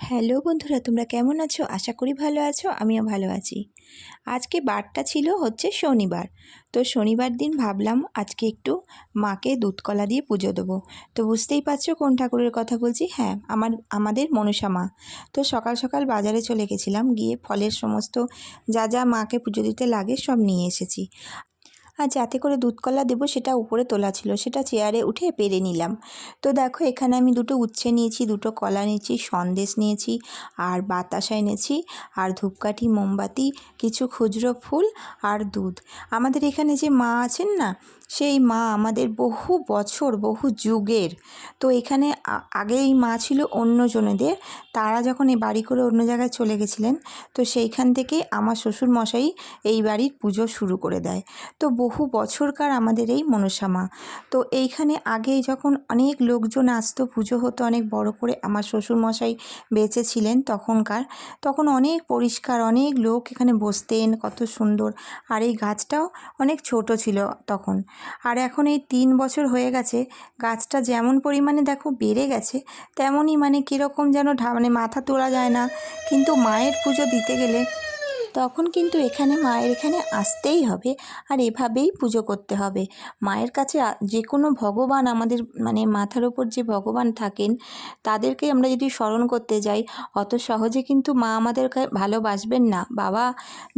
Hello বন্ধুরা, তোমরা কেমন আছো? আশা করি ভালো আছো, আমিও ভালো আছি। আজকে বারটা ছিল হচ্ছে শনিবার। তো শনিবার দিন ভাবলাম আজকে একটু মাকে দুধ কলা দিয়ে পুজো দেবো। তো বুঝতেই পারছো কোন ঠাকুরের কথা বলছি। হ্যাঁ, আমাদের মনসা মা। তো সকাল সকাল বাজারে চলে গেছিলাম, গিয়ে ফলের সমস্ত যা যা মাকে পুজো দিতে লাগে সব নিয়ে এসেছি। আর যাতে করে দুধ কলা দেবো সেটা উপরে তোলা ছিল, সেটা চেয়ারে উঠে পেরে নিলাম। তো দেখো এখানে আমি দুটো উচ্ছে নিয়েছি, দুটো কলা নিয়েছি, সন্দেশ নিয়েছি, আর বাতাসা এনেছি, আর ধূপকাঠি, মোমবাতি, কিছু খুচরো ফুল আর দুধ। আমাদের এখানে যে মা আছেন না, সেই মা আমাদের বহু বছর বহু যুগের। তো এখানে আগে এই মা ছিল অন্যজনেদের, তারা যখন এই বাড়ি করে অন্য জায়গায় চলে গেছিলেন, তো সেইখান থেকেই আমার শ্বশুর মশাই এই বাড়ির পুজো শুরু করে দেয়। তো বহু বছরকার আমাদের এই মনসা মা। তো এইখানে আগে যখন অনেক লোকজন আসতো, পুজো হতো অনেক বড় করে, আমার শ্বশুরমশাই বেঁচে ছিলেন তখন অনেক পরিষ্কার, অনেক লোক এখানে বসতেন, কত সুন্দর। আর এই গাছটাও অনেক ছোট ছিল তখন। আর এখন এই 3 বছর হয়ে গেছে, গাছটা যেমন পরিমাণে দেখো বেড়ে গেছে, তেমনই মানে কীরকম যেন মানে মাথা তোলা যায় না। কিন্তু মায়ের পুজো দিতে গেলে তখন কিন্তু মায়ের এখানে আসতেই হবে, আর এভাবেই পুজো করতে হবে। মায়ের কাছে যে কোনো ভগবান, আমাদের মানে মাথার ওপর যে ভগবান থাকেন, তাদেরকে আমরা যদি স্মরণ করতে যাই, অত সহজে কিন্তু মা আমাদেরকে ভালোবাসবেন না। বাবা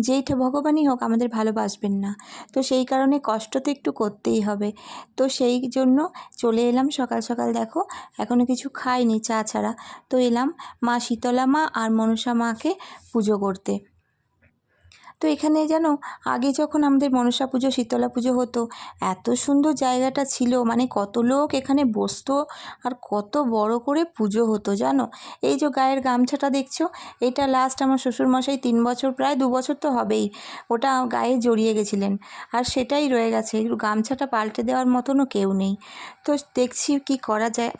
যেইটা ভগবানই হোক, আমাদের ভালোবাসবেন না। তো সেই কারণে কষ্ট তো একটু করতেই হবে। তো সেই জন্য চলে এলাম সকাল সকাল, দেখো এখনও কিছু খাইনি চা ছাড়া। তো এলাম মা শীতলা মা আর মনসা মাকে পুজো করতে। তো এখানে যেন আগে যখন আমাদের মনসা পুজো, শীতলা পুজো হতো, এত সুন্দর জায়গাটা ছিল, মানে কত লোক এখানে বসতো আর কত বড় করে পুজো হতো জানো। এই যে গায়ের গামছাটা দেখছো, এটা লাস্ট আমার শ্বশুরমশাই 3 বছর, প্রায় 2 বছর তো হবেই, ওটা গায়ে জড়িয়ে গেছিলেন। আর সেটাই রয়ে গেছে, গামছাটা পাল্টে দেওয়ার মতনও কেউ নেই। তো দেখছি কি করা যায়,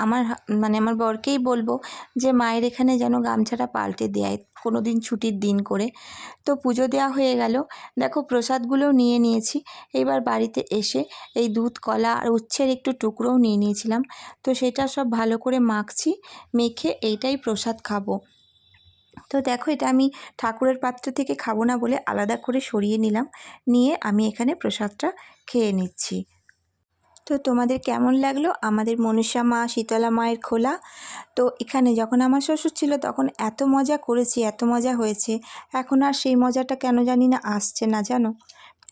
মানে আমার বরকেই বলবো যে মায়ের এখানে যেন গামছাটা পাল্টে দেয় কোনো দিন ছুটির দিন করে। তো পুজো দেওয়া হয়ে গেল, দেখো প্রসাদগুলোও নিয়ে নিয়েছি। এবার বাড়িতে এসে এই দুধ কলা আর উচ্ছের একটু টুকরোও নিয়ে নিয়েছিলাম। তো সেটা সব ভালো করে মাখছি, মেখে এইটাই প্রসাদ খাবো। তো দেখো এটা আমি ঠাকুরের পাত্র থেকে খাবো না বলে আলাদা করে সরিয়ে নিলাম, নিয়ে আমি এখানে প্রসাদটা খেয়ে নিচ্ছি। তো তোমাদের কেমন লাগলো আমাদের মনসা মা শীতলা মায়ের খোলা? তো এখানে যখন আমার শ্বশুর ছিল তখন এত মজা করেছি, এত মজা হয়েছে। এখন আর সেই মজাটা কেন জানি না আসছে না, জানো।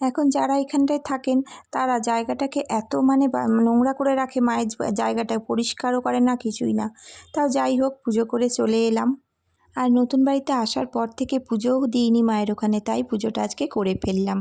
এখন যারা এখানটায় থাকেন, তারা জায়গাটাকে এত মানে নোংরা করে রাখে, মায়ের জায়গাটা পরিষ্কারও করে না, কিছুই না। তাও যাই হোক, পুজো করে চলে এলাম। আর নতুন বাড়িতে আসার পর থেকে পুজোও দিইনি মায়ের ওখানে, তাই পুজোটা আজকে করে ফেললাম।